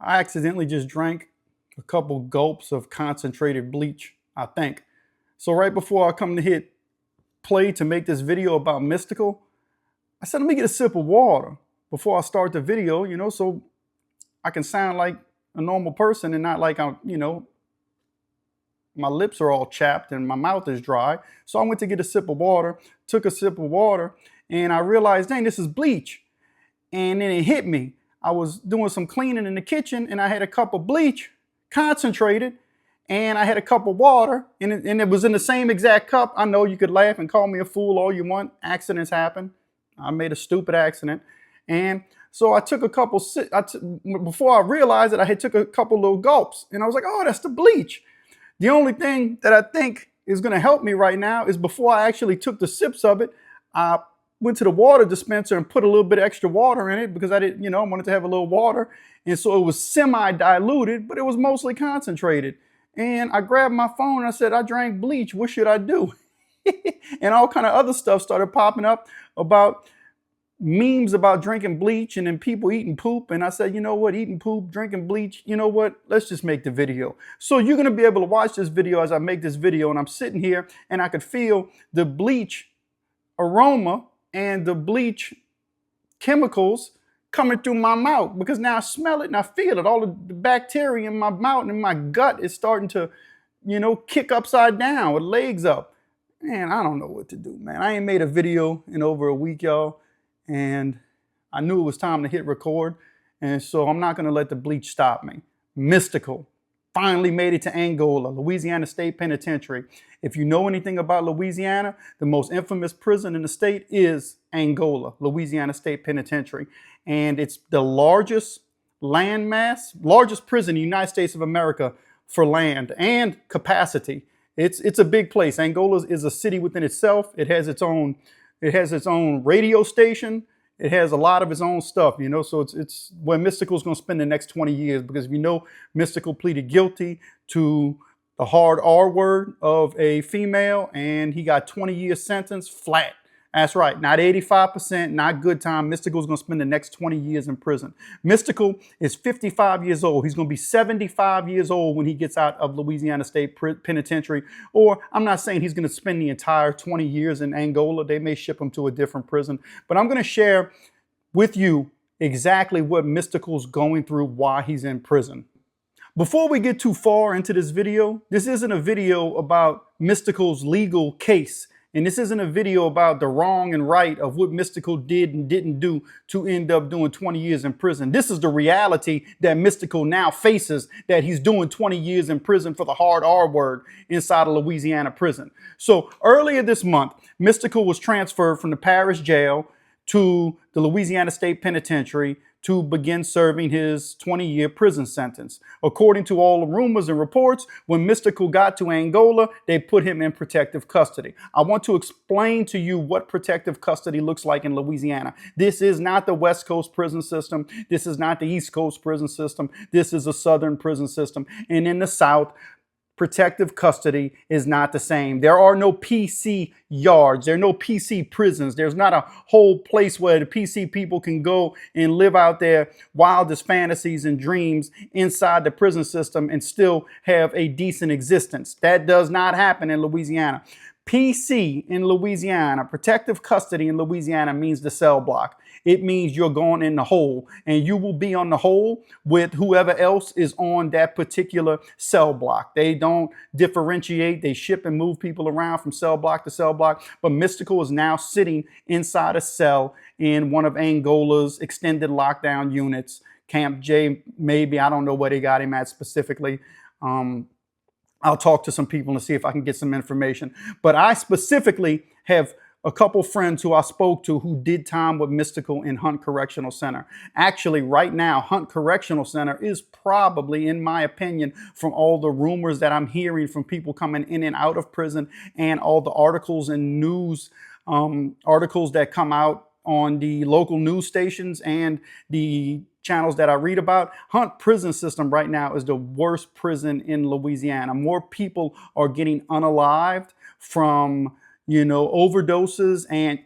I accidentally just drank a couple gulps of concentrated bleach, I think. So right before I come to hit play to make this video about Mystikal, I said, let me get a sip of water before I start the video, so I can sound like a normal person and not like I'm, my lips are all chapped and my mouth is dry. So I went to get a sip of water, took a sip of water, and I realized, dang, this is bleach. And then it hit me. I was doing some cleaning in the kitchen and I had a cup of bleach, concentrated, and I had a cup of water, and it was in the same exact cup. I know you could laugh and call me a fool all you want. Accidents happen. I made a stupid accident. And so I took a couple, before I realized it, I had took a couple little gulps. And I was like, oh, that's the bleach. The only thing that I think is going to help me right now is before I actually took the sips of it, I went to the water dispenser and put a little bit of extra water in it because I didn't, I wanted to have a little water. And so it was semi-diluted, but it was mostly concentrated. And I grabbed my phone and I said, I drank bleach. What should I do? And all kind of other stuff started popping up about memes about drinking bleach and then people eating poop. And I said, you know what, eating poop, drinking bleach, you know what, let's just make the video. So you're going to be able to watch this video as I make this video. And I'm sitting here and I could feel the bleach aroma and the bleach chemicals coming through my mouth, because now I smell it and I feel it. All the bacteria in my mouth and in my gut is starting to, kick upside down with legs up. Man, I don't know what to do, man. I ain't made a video in over a week, y'all. And I knew it was time to hit record. And so I'm not going to let the bleach stop me. Mystikal finally made it to Angola, Louisiana State Penitentiary. If you know anything about Louisiana, the most infamous prison in the state is Angola, Louisiana State Penitentiary. And it's the largest largest prison in the United States of America for land and capacity. It's a big place. Angola is a city within itself. It has its own radio station. It has a lot of its own stuff, so it's where Mystikal is going to spend the next 20 years, because Mystikal pleaded guilty to the hard R word of a female, and he got 20-year sentence flat. That's right, not 85%, not good time. Mystikal is going to spend the next 20 years in prison. Mystikal is 55 years old. He's going to be 75 years old when he gets out of Louisiana State Penitentiary. Or I'm not saying he's going to spend the entire 20 years in Angola. They may ship him to a different prison. But I'm going to share with you exactly what Mystikal's going through while he's in prison. Before we get too far into this video, this isn't a video about Mystikal's legal case. And this isn't a video about the wrong and right of what Mystikal did and didn't do to end up doing 20 years in prison. This is the reality that Mystikal now faces, that he's doing 20 years in prison for the hard R word inside a Louisiana prison. So earlier this month, Mystikal was transferred from the parish jail to the Louisiana State Penitentiary to begin serving his 20-year prison sentence. According to all the rumors and reports, when Mystikal got to Angola, they put him in protective custody. I want to explain to you what protective custody looks like in Louisiana. This is not the West Coast prison system. This is not the East Coast prison system. This is a Southern prison system. And in the South, protective custody is not the same. There are no PC yards. There are no PC prisons. There's not a whole place where the PC people can go and live out their wildest fantasies and dreams inside the prison system and still have a decent existence. That does not happen in Louisiana. PC in Louisiana, protective custody in Louisiana, means the cell block. It means you're going in the hole, and you will be on the hole with whoever else is on that particular cell block. They don't differentiate. They ship and move people around from cell block to cell block. But Mystikal is now sitting inside a cell in one of Angola's extended lockdown units. Camp J, maybe. I don't know where they got him at specifically. I'll talk to some people and see if I can get some information. But I specifically have a couple friends who I spoke to who did time with Mystikal in Hunt Correctional Center. Actually, right now, Hunt Correctional Center is probably, in my opinion, from all the rumors that I'm hearing from people coming in and out of prison and all the articles and news articles that come out on the local news stations and the channels that I read about, Hunt prison system right now is the worst prison in Louisiana. More people are getting unalived from, overdoses and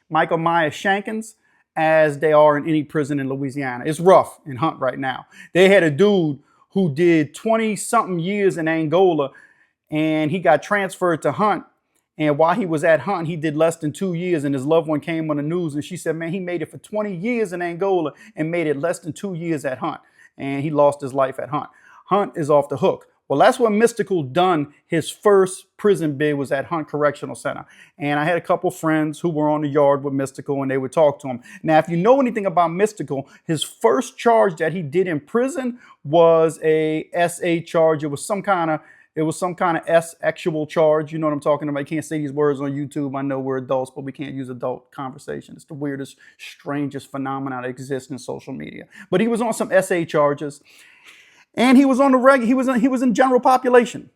Michael Myers shankings as they are in any prison in Louisiana. It's rough in Hunt right now. They had a dude who did 20 something years in Angola, and he got transferred to Hunt. And while he was at Hunt, he did less than 2 years, and his loved one came on the news, and she said, man, he made it for 20 years in Angola and made it less than 2 years at Hunt. And he lost his life at Hunt. Hunt is off the hook. Well, that's what Mystikal done. His first prison bid was at Hunt Correctional Center. And I had a couple friends who were on the yard with Mystikal, and they would talk to him. Now, if you know anything about Mystikal, his first charge that he did in prison was a SA charge. It was some kind of S-actual charge. You know what I'm talking about? I can't say these words on YouTube. I know we're adults, but we can't use adult conversation. It's the weirdest, strangest phenomenon that exists in social media. But he was on some SA charges. And he was on the he was in general population.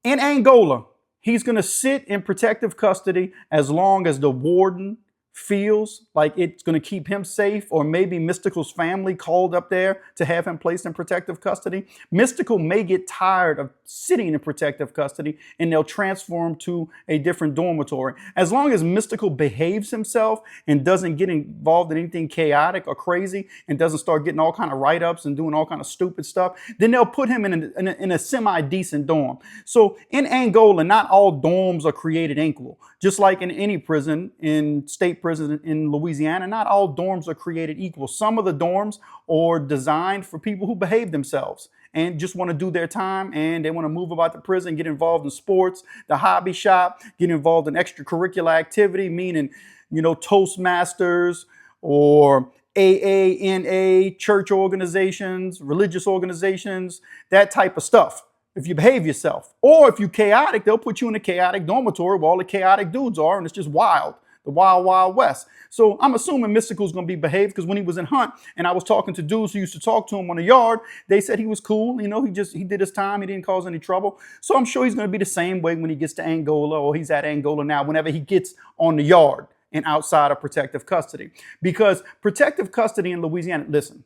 In Angola, he's going to sit in protective custody as long as the warden feels like it's going to keep him safe, or maybe Mystikal's family called up there to have him placed in protective custody. Mystikal may get tired of sitting in protective custody and they'll transfer him to a different dormitory. As long as Mystikal behaves himself and doesn't get involved in anything chaotic or crazy and doesn't start getting all kind of write-ups and doing all kind of stupid stuff, then they'll put him in a semi-decent dorm. So in Angola, not all dorms are created equal. Just like in any prison, in state prison in Louisiana, not all dorms are created equal. Some of the dorms are designed for people who behave themselves and just want to do their time, and they want to move about the prison, get involved in sports, the hobby shop, get involved in extracurricular activity, meaning, you know, Toastmasters or AANA, church organizations, religious organizations, that type of stuff. If you behave yourself, or if you're chaotic, they'll put you in a chaotic dormitory where all the chaotic dudes are, and it's just wild, the wild, wild west. So I'm assuming Mystikal's going to be behaved, because when he was in Hunt and I was talking to dudes who used to talk to him on the yard, they said he was cool. You know, he did his time. He didn't cause any trouble. So I'm sure he's going to be the same way when he gets to Angola, or he's at Angola now, whenever he gets on the yard and outside of protective custody. Because protective custody in Louisiana, listen,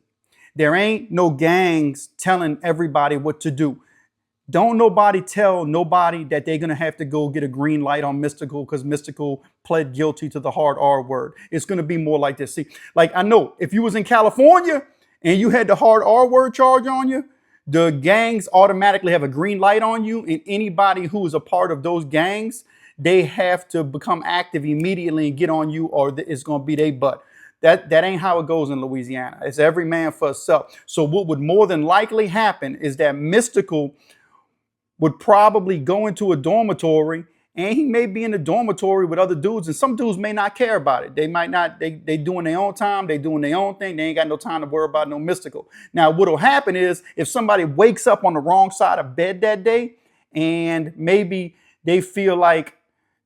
there ain't no gangs telling everybody what to do. Don't nobody tell nobody that they're going to have to go get a green light on Mystikal because Mystikal pled guilty to the hard R word. It's going to be more like this. See, like, I know if you was in California and you had the hard R word charge on you, the gangs automatically have a green light on you, and anybody who is a part of those gangs, they have to become active immediately and get on you, or it's going to be their butt. That ain't how it goes in Louisiana. It's every man for himself. So what would more than likely happen is that Mystikal would probably go into a dormitory, and he may be in the dormitory with other dudes, and some dudes may not care about it. They might not, they doing their own time, they doing their own thing, they ain't got no time to worry about no Mystikal. Now, what'll happen is if somebody wakes up on the wrong side of bed that day, and maybe they feel like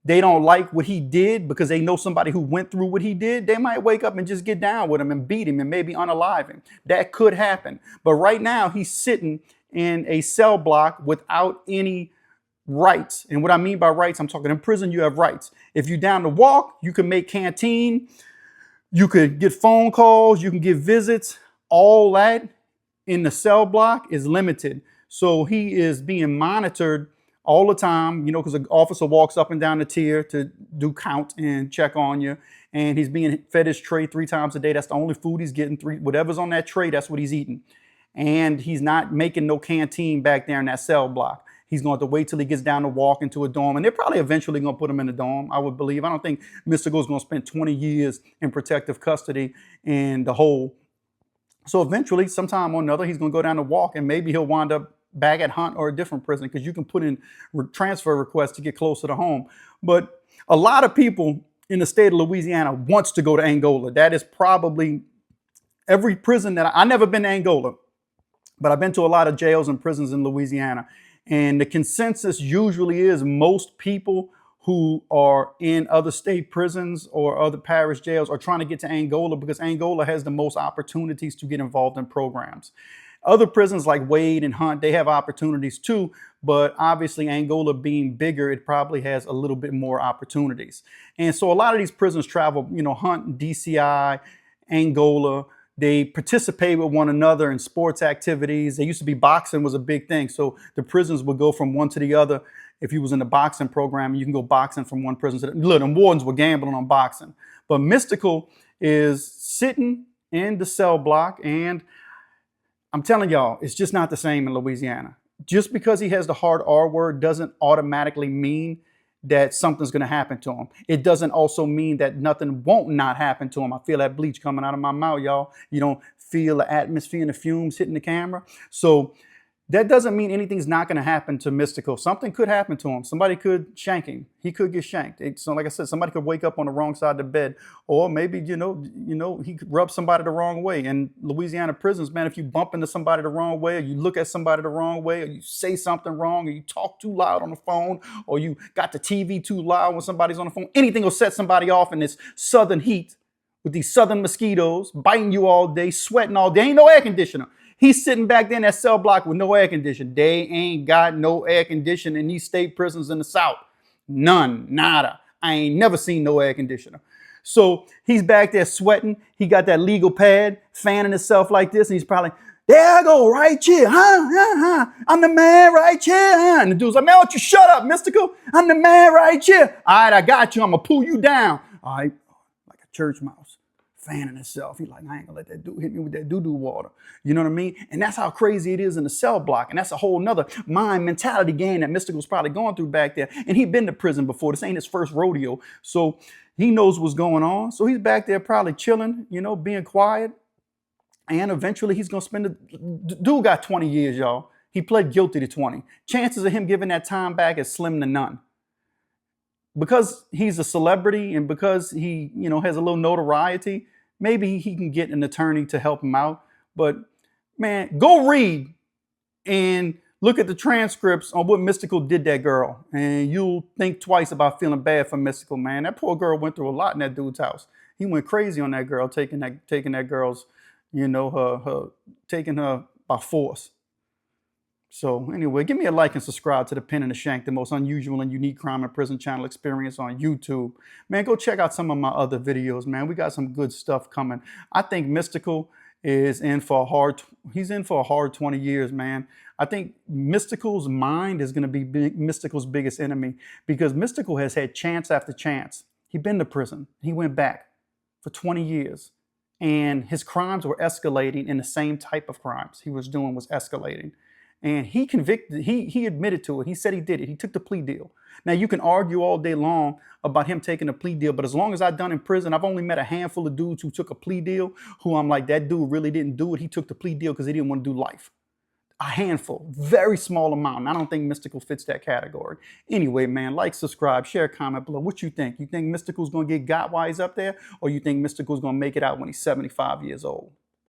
they don't like what he did because they know somebody who went through what he did, they might wake up and just get down with him and beat him and maybe unalive him. That could happen. But right now, he's sitting in a cell block without any rights. And what I mean by rights, I'm talking in prison, you have rights. If you're down to walk, you can make canteen, you could get phone calls, you can get visits. All that in the cell block is limited. So he is being monitored all the time, you know, because the officer walks up and down the tier to do count and check on you. And he's being fed his tray 3 times a day. That's the only food he's getting. Whatever's on that tray, that's what he's eating. And he's not making no canteen back there in that cell block. He's going to have to wait till he gets down to walk into a dorm. And they're probably eventually going to put him in a dorm, I would believe. I don't think Mystikal's going to spend 20 years in protective custody in the hole. So eventually, sometime or another, he's going to go down to walk, and maybe he'll wind up back at Hunt or a different prison, because you can put in transfer requests to get closer to home. But a lot of people in the state of Louisiana wants to go to Angola. That is probably every prison that I've never been to Angola, but I've been to a lot of jails and prisons in Louisiana. And the consensus usually is most people who are in other state prisons or other parish jails are trying to get to Angola because Angola has the most opportunities to get involved in programs. Other prisons like Wade and Hunt, they have opportunities too, but obviously Angola being bigger, it probably has a little bit more opportunities. And so a lot of these prisons travel, you know, Hunt, DCI, Angola, they participate with one another in sports activities. There used to be boxing was a big thing. So the prisons would go from one to the other. If you was in the boxing program, you can go boxing from one prison to the other. Look, the wardens were gambling on boxing. But Mystikal is sitting in the cell block, and I'm telling y'all, it's just not the same in Louisiana. Just because he has the hard R word doesn't automatically mean that something's going to happen to him. It doesn't also mean that nothing won't not happen to him. I feel that bleach coming out of my mouth, y'all. You don't feel the atmosphere and the fumes hitting the camera. So that doesn't mean anything's not going to happen to Mystikal. Something could happen to him. Somebody could shank him. He could get shanked. So like I said, somebody could wake up on the wrong side of the bed, or maybe, you know, he could rub somebody the wrong way. And Louisiana prisons, man, if you bump into somebody the wrong way, or you look at somebody the wrong way, or you say something wrong, or you talk too loud on the phone, or you got the TV too loud when somebody's on the phone, anything will set somebody off in this southern heat with these southern mosquitoes biting you all day, sweating all day. Ain't no air conditioner. He's sitting back there in that cell block with no air conditioning. They ain't got no air conditioning in these state prisons in the South. None, nada. I ain't never seen no air conditioner. So he's back there sweating. He got that legal pad, fanning himself like this, and he's probably, there I go, right here, huh? I'm the man right here, huh? And the dude's like, man, why don't you shut up, Mystikal? I'm the man right here. All right, I got you. I'm going to pull you down. All right, like a church mouse. Fanning himself. He's like, I ain't gonna let that dude hit me with that doo-doo water. You know what I mean? And that's how crazy it is in the cell block. And that's a whole nother mind mentality game that Mystikal's probably going through back there. And he'd been to prison before. This ain't his first rodeo. So he knows what's going on. So he's back there probably chilling, you know, being quiet. And eventually he's gonna spend dude got 20 years, y'all. He pled guilty to 20. Chances of him giving that time back is slim to none. Because he's a celebrity and because he, you know, has a little notoriety, maybe he can get an attorney to help him out. But man, go read and look at the transcripts on what Mystikal did that girl. And you'll think twice about feeling bad for Mystikal, man. That poor girl went through a lot in that dude's house. He went crazy on that girl, taking that girl's, you know, taking her by force. So anyway, give me a like and subscribe to The Pen and the Shank, the most unusual and unique crime and prison channel experience on YouTube. Man, go check out some of my other videos, man. We got some good stuff coming. I think Mystikal is in for a hard, he's in for a hard 20 years, man. I think Mystikal's mind is going to be Mystikal's biggest enemy, because Mystikal has had chance after chance. He'd been to prison. He went back for 20 years. And his crimes were escalating, and the same type of crimes he was doing was escalating. And he admitted to it. He said he did it. He took the plea deal. Now, you can argue all day long about him taking a plea deal, but as long as I've done in prison, I've only met a handful of dudes who took a plea deal, who I'm like, that dude really didn't do it. He took the plea deal because he didn't want to do life. A handful, very small amount. And I don't think Mystikal fits that category. Anyway, man, like, subscribe, share, comment below. What you think? You think Mystikal's going to get got while he's up there? Or you think Mystikal's going to make it out when he's 75 years old?